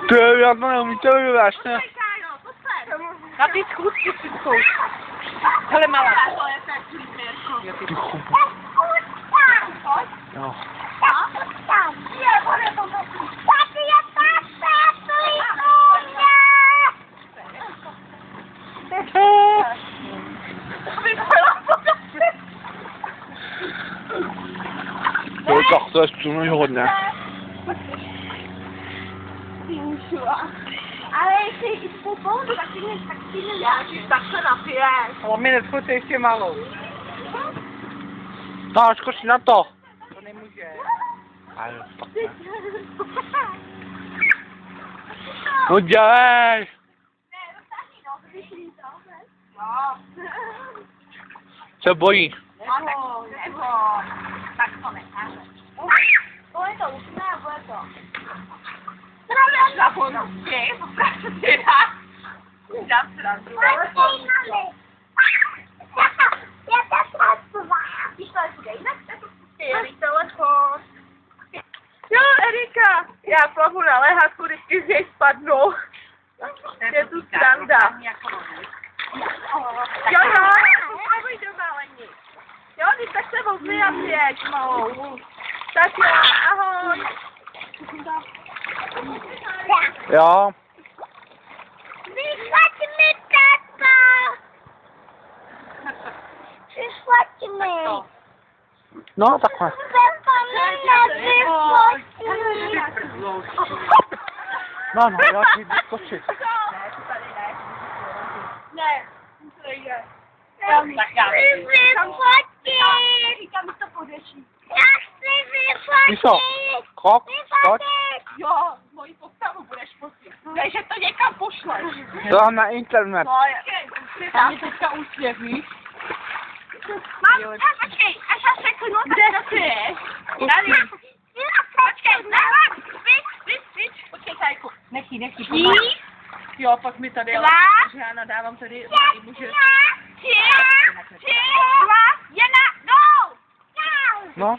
Ty, já to neumím, to je vážně. Na ty schůdky si zkouš. Hele, malá. Ty chubu. Jo. To je stůlně hodně. Ale jestli po poudu, tak si nedáš, tak se napiješ. Ale mi neschoďte ještě malou. No, skoč na to. To nemůže. Ale fakt ne. No dělej. Se bojí. Nebo, tak to necháme. Bude to úplně, bude to. Zapomněj, Jo, Erika, já plavu na lehátku, vždycky z něj spadnu. Je tu sranda. Jo, nebuď do malení. Jo, když tak se vozli a přijeď malou. Tak jo, ahoj. Jo. Vyšlaď mi, táta! Vyšlaď mi! No, takhle. No, no, já chci skočit. Ne, to jde. Já chci vyfotit! Říkám, to pořeší. Já chci vyfotit! Míšo, skok, skoč. Jo, moji postavu budeš fotit. Takže to někam pošleš. To dám na internet. No, tam je teďka úsměv, víš? Mám, počkej, až já řeknu, Kde ty je? Tady. Počkej, víc. Počkej, Tajku. Nechý, Jí. Jo, pak mi tady, Dva. že já nadávám tady, může... 3, 2, 1, go! No.